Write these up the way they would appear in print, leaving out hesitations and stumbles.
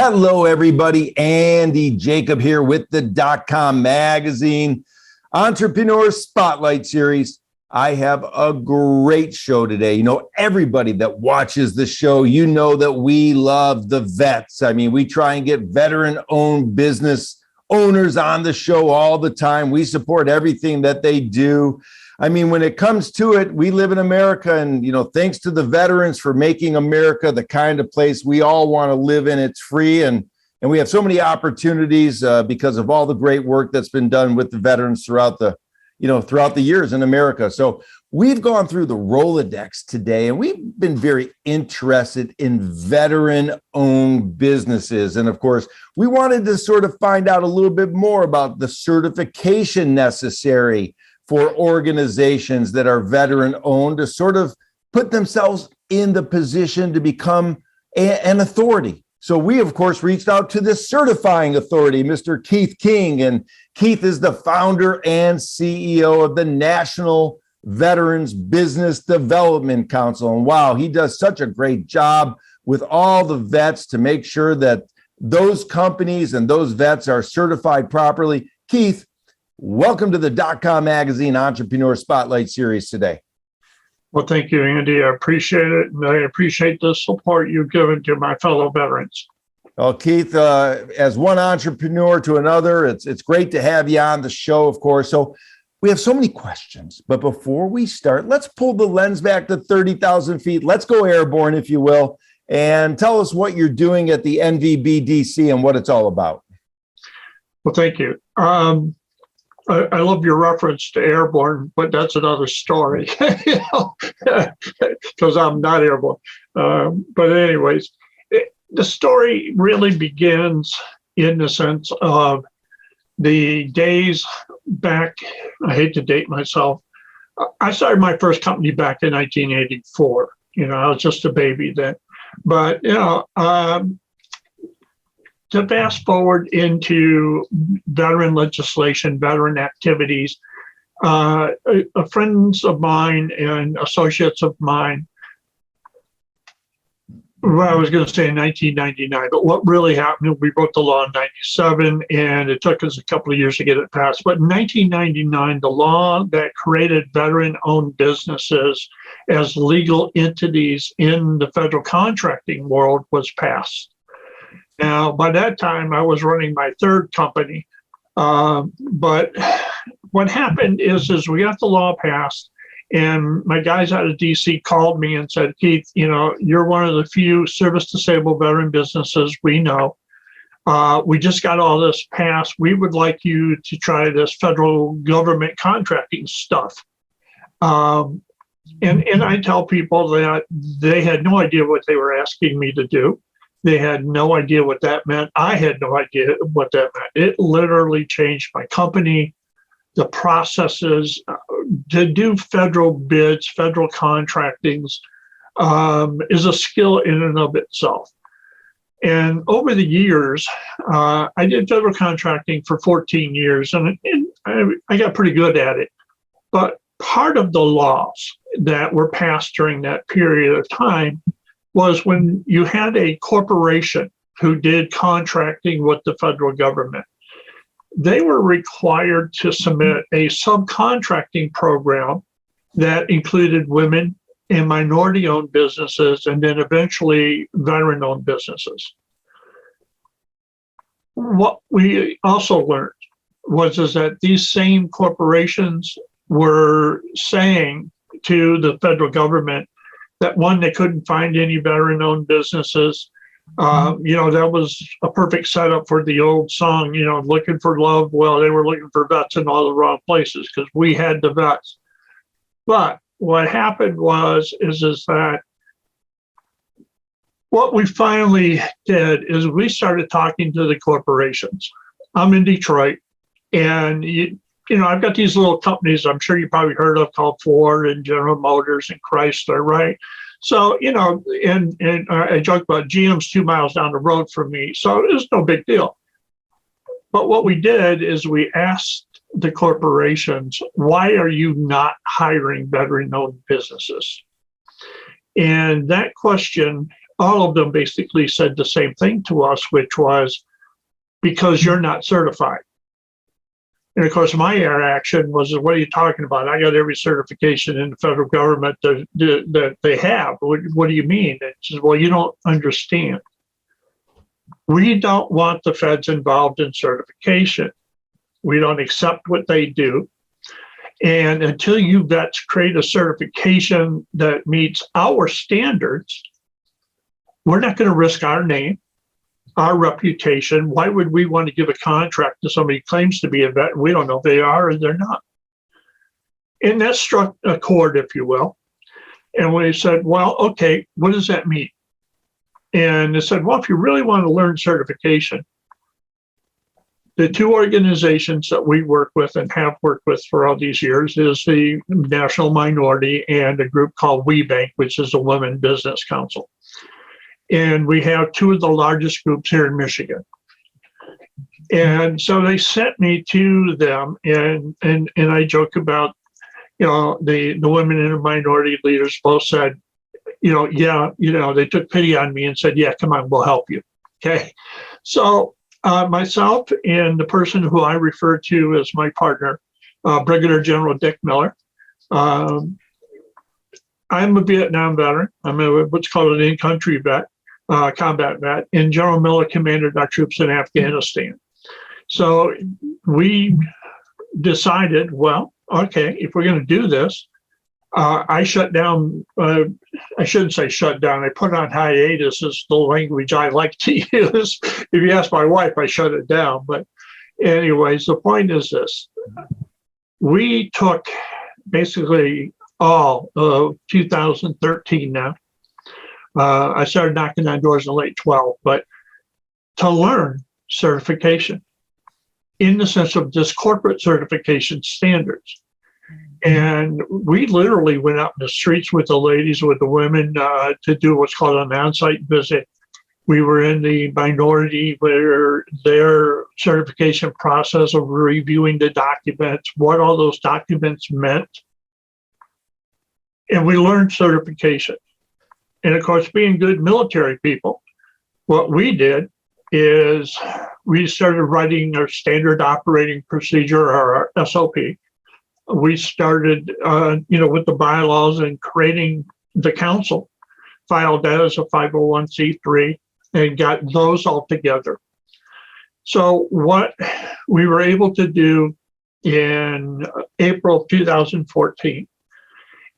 Hello, everybody. Andy Jacob here with the DotCom magazine Entrepreneur Spotlight Series. I have a great show today. You know, everybody that watches the show, you know that we love the vets. I mean, we try and get veteran-owned business owners on the show all the time. We support everything that they do. I mean, when it comes to it, we live in America, and, you know, thanks to the veterans for making America the kind of place we all want to live in. It's free, and we have so many opportunities because of all the great work that's been done with the veterans throughout the years in America. So we've gone through the Rolodex today, and we've been very interested in veteran-owned businesses. And of course, we wanted to sort of find out a little bit more about the certification necessary for organizations that are veteran-owned to sort of put themselves in the position to become an authority. So we, of course, reached out to the certifying authority, Mr. Keith King, and Keith is the founder and CEO of the National Veterans Business Development Council. And wow, he does such a great job with all the vets to make sure that those companies and those vets are certified properly. Keith, welcome to the DotCom Magazine Entrepreneur Spotlight Series today. Well, thank you, Andy. I appreciate it, and I appreciate the support you've given to my fellow veterans. Well, Keith, as one entrepreneur to another, it's great to have you on the show, of course. So we have so many questions, but before we start, let's pull the lens back to 30,000 feet. Let's go airborne, if you will, and tell us what you're doing at the NVBDC and what it's all about. Well, thank you. I love your reference to airborne, but that's another story, because I'm not airborne. But anyways, the story really begins in the sense of the days back. I hate to date myself. I started my first company back in 1984. You know, I was just a baby then. But, you know, to fast forward into veteran legislation, veteran activities, friends of mine and associates of mine, well, I was going to say in 1999, but what really happened, we wrote the law in 97, and it took us a couple of years to get it passed. But in 1999, the law that created veteran-owned businesses as legal entities in the federal contracting world was passed. Now, by that time, I was running my third company. But what happened is we got the law passed, and my guys out of DC called me and said, Keith, you know, you're one of the few service-disabled veteran businesses we know. We just got all this passed. We would like you to try this federal government contracting stuff. And I tell people that they had no idea what they were asking me to do. They had no idea what that meant. I had no idea what that meant. It literally changed my company, the processes to do federal bids, federal contractings is a skill in and of itself. And over the years, I did federal contracting for 14 years, and I got pretty good at it. But part of the laws that were passed during that period of time was when you had a corporation who did contracting with the federal government, they were required to submit a subcontracting program that included women and minority-owned businesses, and then eventually veteran-owned businesses. What we also learned was that these same corporations were saying to the federal government that, one, they couldn't find any veteran-owned businesses. You know, that was a perfect setup for the old song, you know, looking for love. Well, they were looking for vets in all the wrong places because we had the vets. But what happened is that what we finally did is we started talking to the corporations. I'm in Detroit, and you know, I've got these little companies I'm sure you probably heard of called Ford and General Motors and Chrysler, right? So, you know, and I joke about GM's 2 miles down the road from me, so it was no big deal. But what we did is we asked the corporations, why are you not hiring veteran-owned businesses? And that question all of them basically said the same thing to us, which was because you're not certified. And of course, my reaction was, what are you talking about? I got every certification in the federal government that they have. What do you mean? And she says, well, you don't understand. We don't want the feds involved in certification. We don't accept what they do. And until you vets create a certification that meets our standards, we're not going to risk our name, our reputation. Why would we want to give a contract to somebody who claims to be a vet? We don't know if they are or they're not. And that struck a chord, if you will. And we said, well, okay, what does that mean? And they said, well, if you really want to learn certification, the two organizations that we work with and have worked with for all these years is the National Minority and a group called WeBank, which is a Women Business Council. And we have two of the largest groups here in Michigan. And so they sent me to them, and I joke about, the women and the minority leaders both said, they took pity on me and said, yeah, come on, we'll help you. Okay. So myself and the person who I refer to as my partner, Brigadier General Dick Miller. I'm a Vietnam veteran. I'm what's called an in-country vet, combat vet, and General Miller commanded our troops in Afghanistan. So we decided, well, okay, if we're going to do this, I shut down, I shouldn't say shut down, I put on hiatus is the language I like to use. If you ask my wife, I shut it down. But anyways, the point is this. We took basically all of 2013 now. I started knocking on doors in late 12, but to learn certification in the sense of just corporate certification standards. And we literally went out in the streets with the ladies, with the women, to do what's called an on-site visit. We were in the minority where their certification process of reviewing the documents, what all those documents meant. And we learned certification. And of course, being good military people, what we did is we started writing our standard operating procedure, or our SOP. We started, with the bylaws and creating the council, filed that as a 501c3 and got those all together. So what we were able to do in April 2014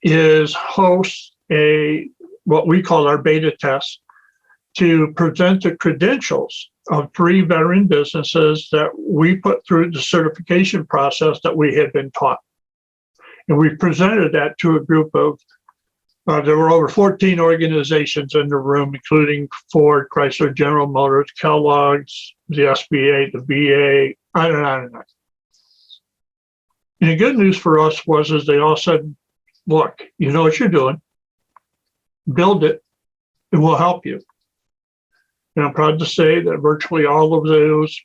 is host what we call our beta test to present the credentials of 3 veteran businesses that we put through the certification process that we had been taught. And we presented that to a group of, there were over 14 organizations in the room, including Ford, Chrysler, General Motors, Kellogg's, the SBA, the VA, on and on and on. And the good news for us was they all said, look, you know what you're doing, build it, and we'll help you. And I'm proud to say that virtually all of those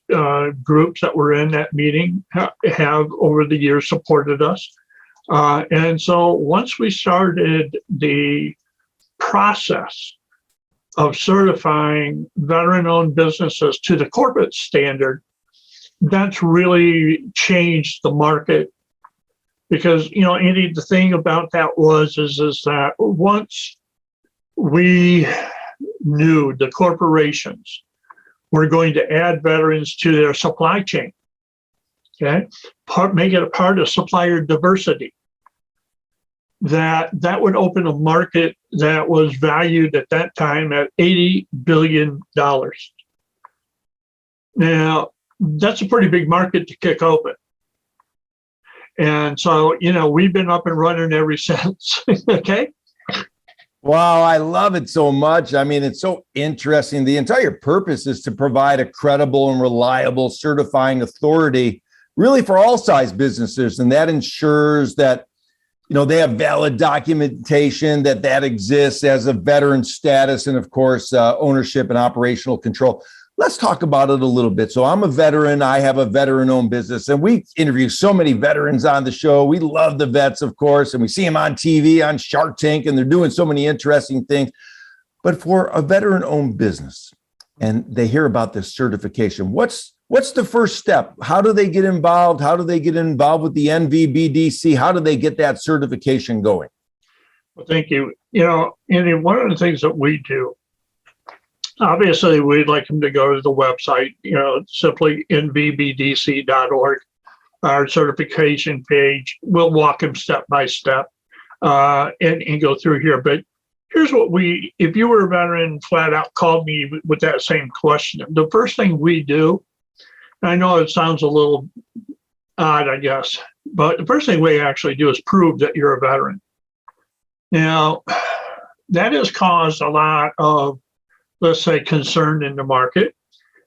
groups that were in that meeting have over the years supported us. And so once we started the process of certifying veteran-owned businesses to the corporate standard, that's really changed the market. Because, Andy, the thing about that is that once we knew the corporations were going to add veterans to their supply chain, okay, make it a part of supplier diversity, that would open a market that was valued at that time at $80 billion. Now, that's a pretty big market to kick open. And so, we've been up and running ever since, okay? Wow, I love it so much. I mean, it's so interesting. The entire purpose is to provide a credible and reliable certifying authority really for all size businesses. And that ensures that, they have valid documentation that exists as a veteran status and, of course, ownership and operational control. Let's talk about it a little bit. So I'm a veteran. I have a veteran-owned business, and we interview so many veterans on the show. We love the vets, of course, and we see them on TV, on Shark Tank, and they're doing so many interesting things. But for a veteran-owned business, and they hear about this certification, what's the first step? How do they get involved? How do they get involved with the NVBDC? How do they get that certification going? Well, thank you. Andy, one of the things that we do, obviously, we'd like them to go to the website, simply nvbdc.org, our certification page. We'll walk them step by step and go through here. But here's what if you were a veteran flat out called me with that same question, the first thing we do, I know it sounds a little odd, I guess, but the first thing we actually do is prove that you're a veteran. Now, that has caused a lot of, let's say, concern in the market,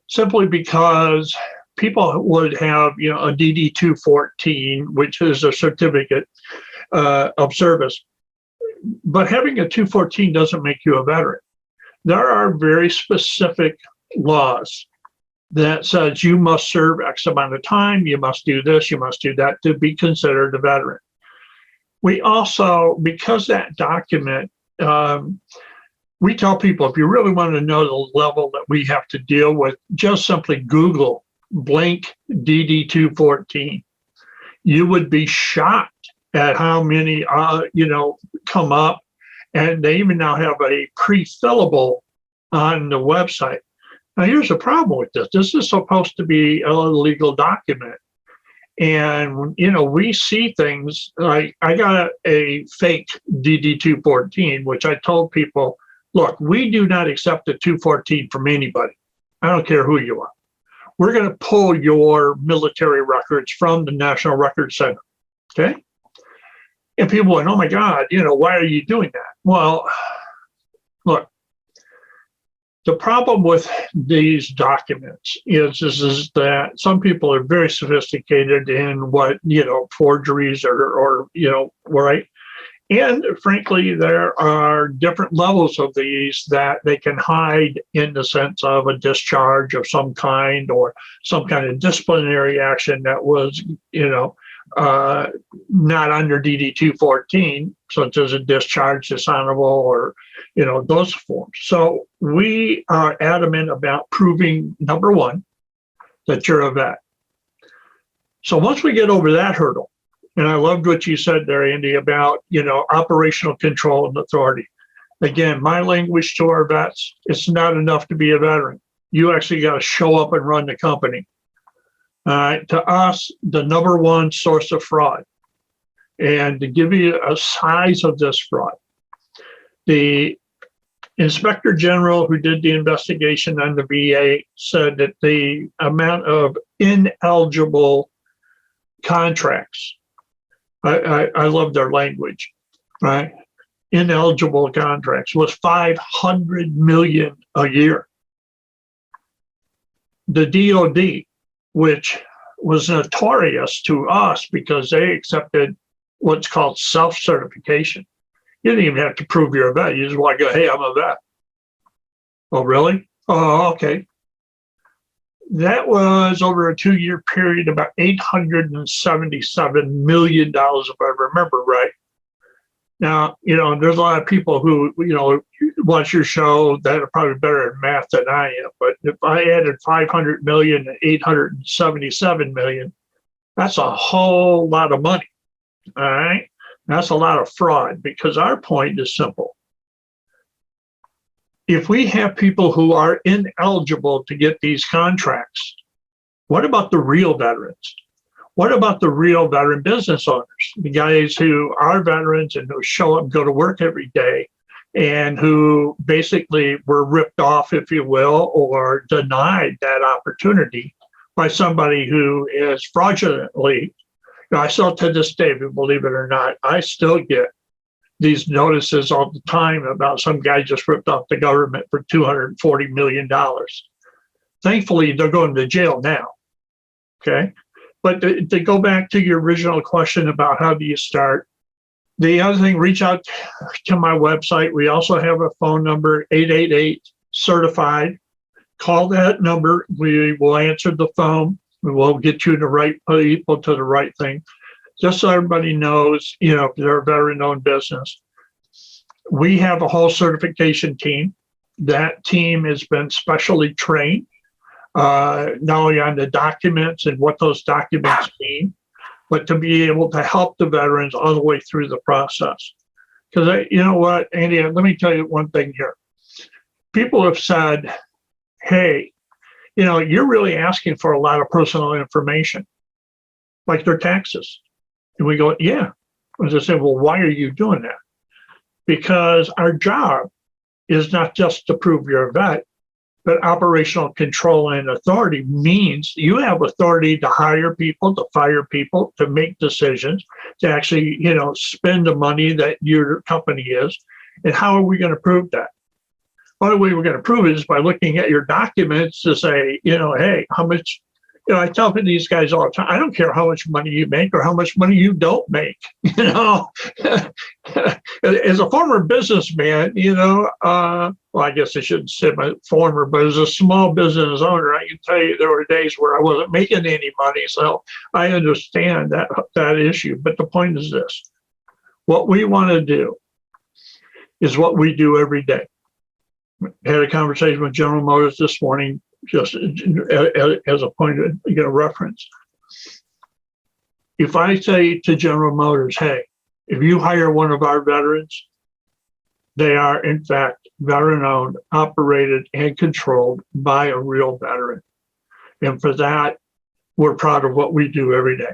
simply because people would have, a DD-214, which is a certificate of service. But having a 214 doesn't make you a veteran. There are very specific laws that says you must serve X amount of time, you must do this, you must do that to be considered a veteran. We also, because that document, we tell people, if you really want to know the level that we have to deal with, just simply Google blank DD-214. You would be shocked at how many, come up, and they even now have a pre-fillable on the website. Now, here's the problem with this. This is supposed to be a legal document. And, we see things like, I got a fake DD-214, which I told people, look, we do not accept a 214 from anybody. I don't care who you are. We're going to pull your military records from the National Records Center. Okay? And people went, oh my God, why are you doing that? Well, look, the problem with these documents is that some people are very sophisticated in what, forgeries or right? And frankly, there are different levels of these that they can hide in the sense of a discharge of some kind or some kind of disciplinary action that was, not under DD-214, such as a discharge, dishonorable, or, those forms. So we are adamant about proving, number one, that you're a vet. So once we get over that hurdle, and I loved what you said there, Andy, about, operational control and authority. Again, my language to our vets, it's not enough to be a veteran. You actually got to show up and run the company. To us, the number one source of fraud. And to give you a size of this fraud, the Inspector General who did the investigation on the VA said that the amount of ineligible contracts, I love their language, right? Ineligible contracts was 500 million a year. The DOD, which was notorious to us because they accepted what's called self-certification. You didn't even have to prove you're a vet. You just want to go, hey, I'm a vet. Oh, really? Oh, okay. That was over a 2-year period, about $877 million, if I remember right. Now, there's a lot of people who, watch your show that are probably better at math than I am. But if I added 500 million and 877 million, that's a whole lot of money. All right. That's a lot of fraud, because our point is simple. If we have people who are ineligible to get these contracts, what about the real veterans? What about the real veteran business owners? The guys who are veterans and who show up and go to work every day and who basically were ripped off, if you will, or denied that opportunity by somebody who is fraudulently. I still, to this day, believe it or not, I still get these notices all the time about some guy just ripped off the government for $240 million. Thankfully, they're going to jail now. Okay. But to go back to your original question about how do you start, the other thing, reach out to my website. We also have a phone number, 888-CERTIFIED. Call that number. We will answer the phone. We will get you the right people to the right thing. Just so everybody knows, if they're a veteran-owned business. We have a whole certification team. That team has been specially trained, not only on the documents and what those documents mean, but to be able to help the veterans all the way through the process. Because you know what, Andy, let me tell you one thing here. People have said, hey, you're really asking for a lot of personal information, like their taxes. And we go, yeah. As I say, well, why are you doing that? Because our job is not just to prove you're a vet, but operational control and authority means you have authority to hire people, to fire people, to make decisions, to actually, spend the money that your company is. And how are we going to prove that? One way we're going to prove it is by looking at your documents to say, hey, how much, I tell these guys all the time, I don't care how much money you make or how much money you don't make. As a former businessman, well, I guess I shouldn't say my former, but as a small business owner, I can tell you there were days where I wasn't making any money. So I understand that issue. But the point is this: what we want to do is what we do every day. I had a conversation with General Motors this morning, just as a point of reference. If I say to General Motors, hey, if you hire one of our veterans, they are in fact veteran-owned, operated, and controlled by a real veteran. And for that, we're proud of what we do every day.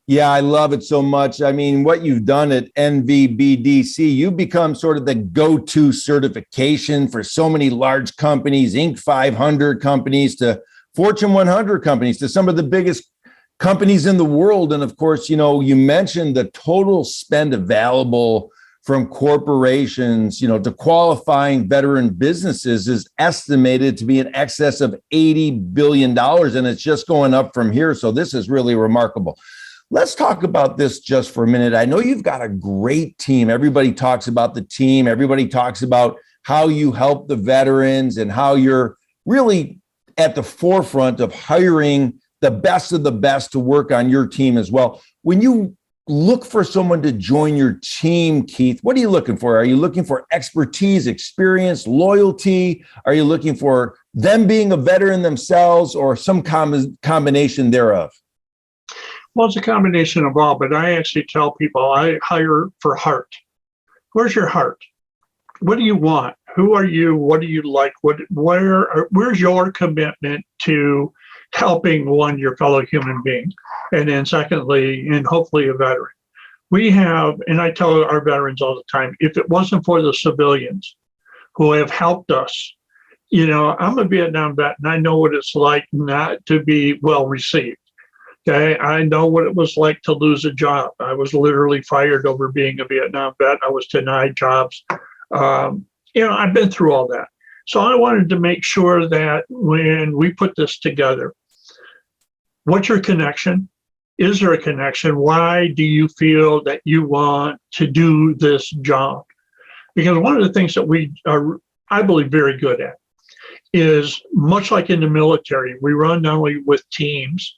Yeah, I love it so much. I mean, what you've done at NVBDC, you've become sort of the go-to certification for so many large companies, Inc. 500 companies to Fortune 100 companies, to some of the biggest companies in the world. And of course, you mentioned the total spend available from corporations, to qualifying veteran businesses is estimated to be in excess of $80 billion. And it's just going up from here. So this is really remarkable. Let's talk about this just for a minute. I know you've got a great team. Everybody talks about the team. Everybody talks about how you help the veterans and how you're really at the forefront of hiring the best of the best to work on your team as well. When you look for someone to join your team, Keith, what are you looking for? Are you looking for expertise, experience, loyalty? Are you looking for them being a veteran themselves or some combination thereof? Well, it's a combination of all, but I actually tell people I hire for heart. Where's your heart? What do you want? Who are you? What do you like? Where's your commitment to helping your fellow human being? And then secondly, and hopefully a veteran. We have, and I tell our veterans all the time, if it wasn't for the civilians who have helped us, I'm a Vietnam vet and I know what it's like not to be well received. Okay, I know what it was like to lose a job. I was literally fired over being a Vietnam vet. I was denied jobs. I've been through all that. So I wanted to make sure that when we put this together, what's your connection? Is there a connection? Why do you feel that you want to do this job? Because one of the things that we are, I believe, very good at is, much like in the military, we run not only with teams,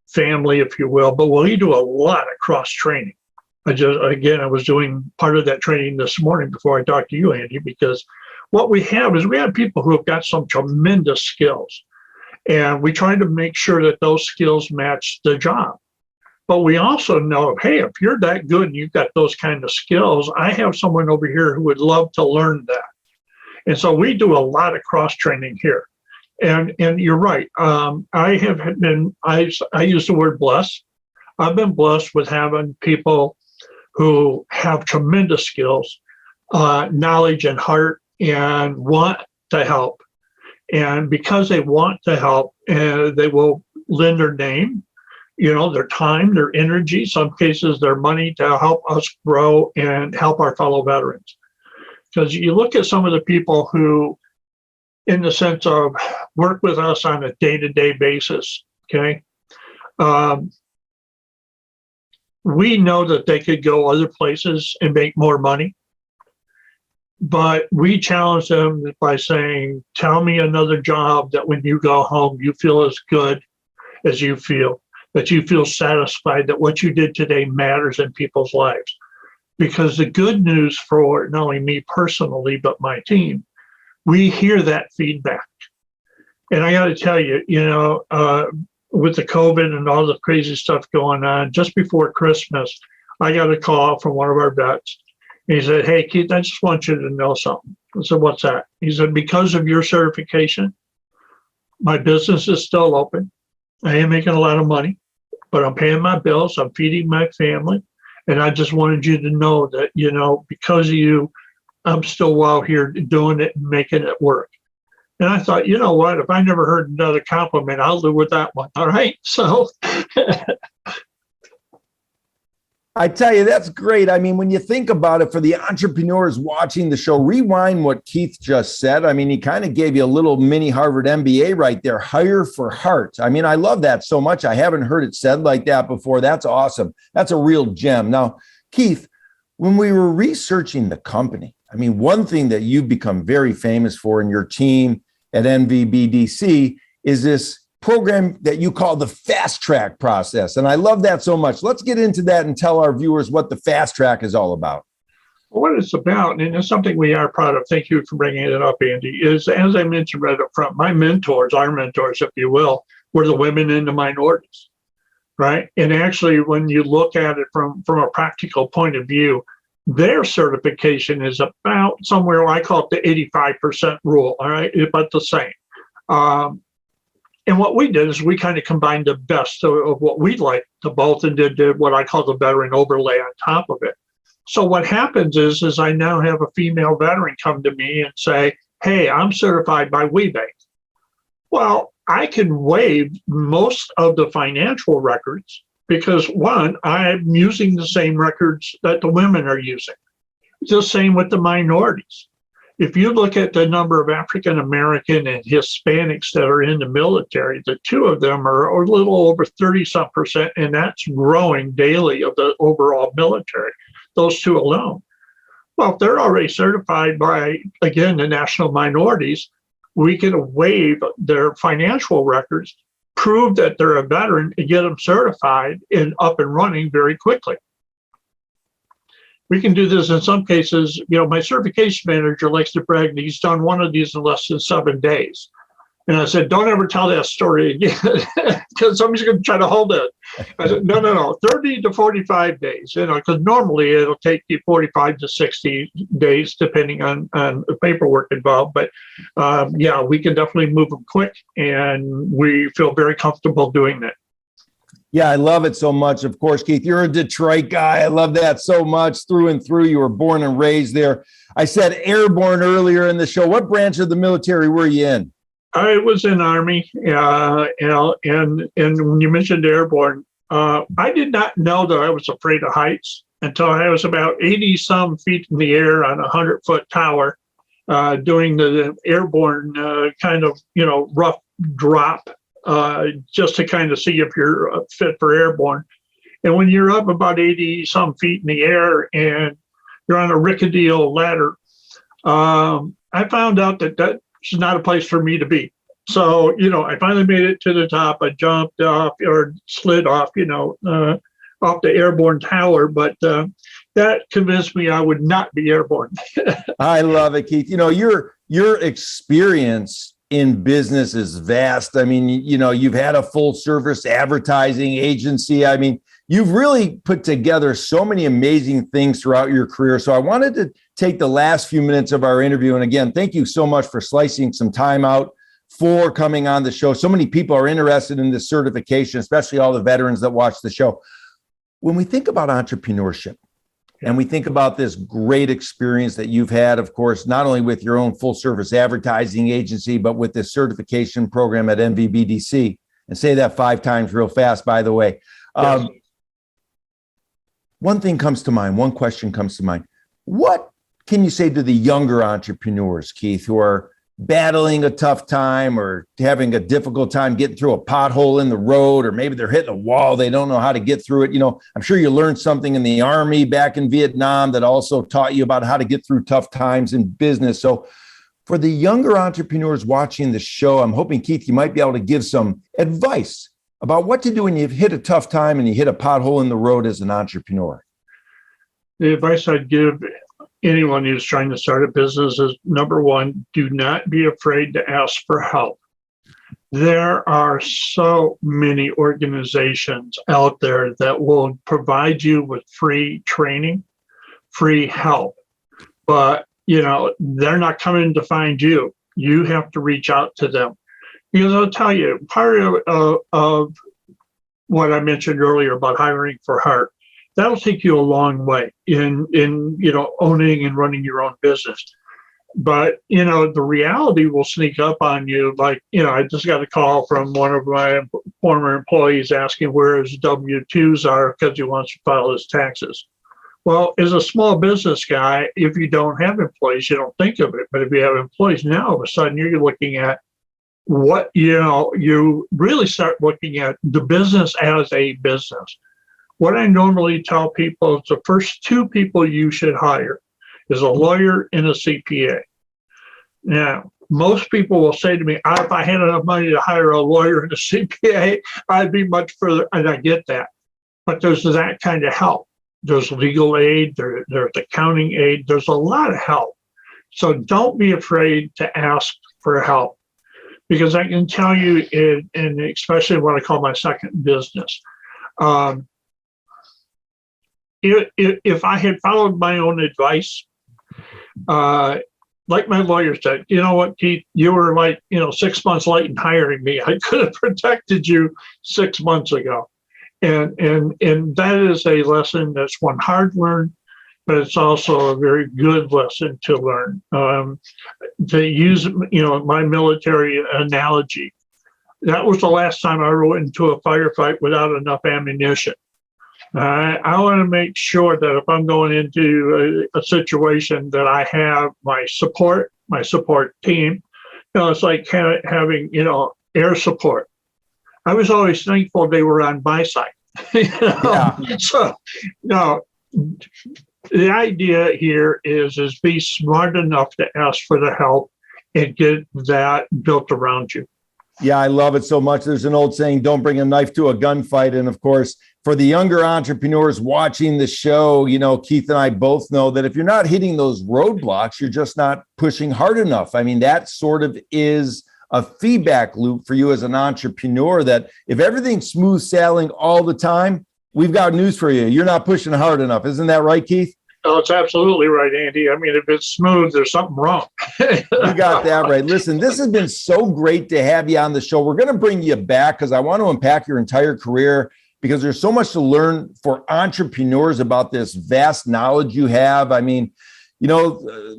family, if you will, but we do a lot of cross training. I was doing part of that training this morning before I talked to you, Andy, because what we have people who have got some tremendous skills, and we try to make sure that those skills match the job. But we also know, hey, if you're that good and you've got those kind of skills, I have someone over here who would love to learn that. And so we do a lot of cross training here. And you're right. I use the word blessed. I've been blessed with having people who have tremendous skills, knowledge and heart, and want to help. And because they want to help, they will lend their name, their time, their energy, some cases their money, to help us grow and help our fellow veterans. Because you look at some of the people who, in the sense of work with us on a day-to-day basis, okay? We know that they could go other places and make more money, but we challenge them by saying, tell me another job that when you go home, you feel as good as you feel, that you feel satisfied, that what you did today matters in people's lives. Because the good news for not only me personally, but my team, we hear that feedback. And I got to tell you, with the COVID and all the crazy stuff going on, just before Christmas, I got a call from one of our vets. He said, "Hey, Keith, I just want you to know something." I said, "What's that?" He said, "Because of your certification, my business is still open. I am making a lot of money, but I'm paying my bills. I'm feeding my family. And I just wanted you to know that, because of you, I'm still out here doing it and making it work." And I thought, you know what, if I never heard another compliment, I'll live with that one. All right. So I tell you, that's great. I mean, when you think about it, for the entrepreneurs watching the show, rewind what Keith just said. I mean, he kind of gave you a little mini Harvard MBA right there, hire for heart. I mean, I love that so much. I haven't heard it said like that before. That's awesome. That's a real gem. Now, Keith, when we were researching the company, I mean, one thing that you've become very famous for in your team at NVBDC is this program that you call the fast track process. And I love that so much. Let's get into that and tell our viewers what the fast track is all about. What it's about, and it's something we are proud of, thank you for bringing it up, Andy, is, as I mentioned right up front, my mentors, our mentors, if you will, were the women and the minorities, right? And actually, when you look at it from a practical point of view, their certification is about somewhere, I call it the 85% rule, all right, about the same. And what we did is we kind of combined the best of what we liked to both and did what I call the veteran overlay on top of it. So what happens is I now have a female veteran come to me and say, "Hey, I'm certified by WeBank." Well, I can waive most of the financial records because, one, I'm using the same records that the women are using. It's the same with the minorities. If you look at the number of African American and Hispanics that are in the military, the two of them are a little over 30-some%, and that's growing daily of the overall military, those two alone. Well, if they're already certified by, again, the national minorities, we can waive their financial records, prove that they're a veteran, and get them certified and up and running very quickly. We can do this in some cases. My certification manager likes to brag that he's done one of these in less than 7 days. And I said, "Don't ever tell that story again because somebody's going to try to hold it." I said, no, 30 to 45 days, because normally it'll take you 45 to 60 days, depending on the paperwork involved. But yeah, we can definitely move them quick, and we feel very comfortable doing that. Yeah, I love it so much. Of course, Keith, you're a Detroit guy. I love that so much through and through. You were born and raised there. I said airborne earlier in the show. What branch of the military were you in? I was in Army, and when you mentioned airborne, I did not know that I was afraid of heights until I was about 80-some feet in the air on a 100-foot tower, doing the airborne kind of, rough drop, just to kind of see if you're fit for airborne. And when you're up about 80-some feet in the air and you're on a rickety-old ladder, I found out that that's not a place for me to be. So, I finally made it to the top. I jumped off or slid off, off the airborne tower, but that convinced me I would not be airborne. I love it, Keith. Your experience in business is vast. I mean, you've had a full service advertising agency. I mean, you've really put together so many amazing things throughout your career. So I wanted to take the last few minutes of our interview. And again, thank you so much for slicing some time out for coming on the show. So many people are interested in this certification, especially all the veterans that watch the show. When we think about entrepreneurship, and we think about this great experience that you've had, of course, not only with your own full service advertising agency, but with this certification program at NVBDC, and say that 5 times real fast, by the way. Yes. One thing comes to mind, one question comes to mind. What can you say to the younger entrepreneurs, Keith, who are battling a tough time or having a difficult time getting through a pothole in the road, or maybe they're hitting a wall, they don't know how to get through it? I'm sure you learned something in the Army back in Vietnam that also taught you about how to get through tough times in business. So for the younger entrepreneurs watching the show, I'm hoping, Keith, you might be able to give some advice about what to do when you've hit a tough time and you hit a pothole in the road as an entrepreneur. The advice I'd give anyone who's trying to start a business is, number one, do not be afraid to ask for help. There are so many organizations out there that will provide you with free training, free help, but they're not coming to find you. You have to reach out to them. Because I'll tell you, part of what I mentioned earlier about hiring for heart, that'll take you a long way in owning and running your own business. But, the reality will sneak up on you. Like, I just got a call from one of my former employees asking where his W-2s are because he wants to file his taxes. Well, as a small business guy, if you don't have employees, you don't think of it. But if you have employees, now all of a sudden you're looking at what, you really start looking at the business as a business. What I normally tell people is the first two people you should hire is a lawyer and a CPA. Now, most people will say to me, if I had enough money to hire a lawyer and a CPA, I'd be much further. And I get that. But there's that kind of help. There's legal aid, there's accounting aid, there's a lot of help. So don't be afraid to ask for help. Because I can tell you, and especially what I call my second business, if I had followed my own advice, like my lawyer said, you know what, Keith, you were 6 months late in hiring me. I could have protected you 6 months ago. And that is a lesson that's one hard learned, but it's also a very good lesson to learn. To use, my military analogy, that was the last time I went into a firefight without enough ammunition. I want to make sure that if I'm going into a situation that I have my support team. It's like having, air support. I was always thankful they were on my side. Yeah. So, the idea here is be smart enough to ask for the help and get that built around you. Yeah, I love it so much. There's an old saying, don't bring a knife to a gunfight. And of course, for the younger entrepreneurs watching the show, Keith and I both know that if you're not hitting those roadblocks, you're just not pushing hard enough. I mean, that sort of is a feedback loop for you as an entrepreneur, that if everything's smooth sailing all the time, we've got news for you. You're not pushing hard enough. Isn't that right, Keith? Oh, it's absolutely right, Andy. I mean, if it's smooth, there's something wrong. You got that right. Listen, this has been so great to have you on the show. We're going to bring you back because I want to unpack your entire career, because there's so much to learn for entrepreneurs about this vast knowledge you have. I mean,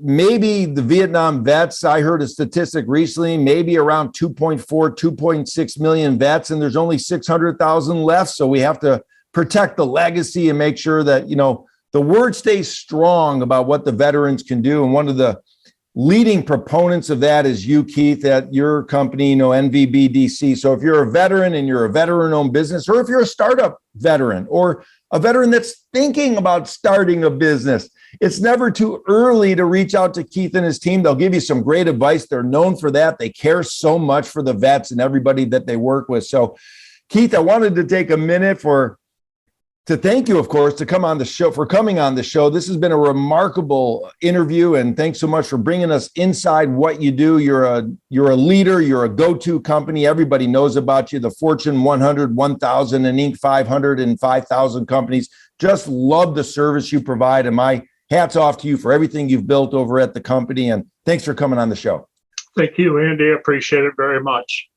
maybe the Vietnam vets, I heard a statistic recently, maybe around 2.4, 2.6 million vets, and there's only 600,000 left. So we have to protect the legacy and make sure that, the word stays strong about what the veterans can do. And one of the leading proponents of that is you, Keith, at your company, NVBDC. So if you're a veteran and you're a veteran-owned business, or if you're a startup veteran or a veteran that's thinking about starting a business, it's never too early to reach out to Keith and his team. They'll give you some great advice. They're known for that. They care so much for the vets and everybody that they work with. So, Keith, I wanted to take a minute to thank you, of course, for coming on the show. This has been a remarkable interview, and thanks so much for bringing us inside what you do. You're a leader. You're a go-to company. Everybody knows about you. The Fortune 100, 1,000, and Inc. 500 and 5,000 companies just love the service you provide, and my hat's off to you for everything you've built over at the company, and thanks for coming on the show. Thank you, Andy. I appreciate it very much.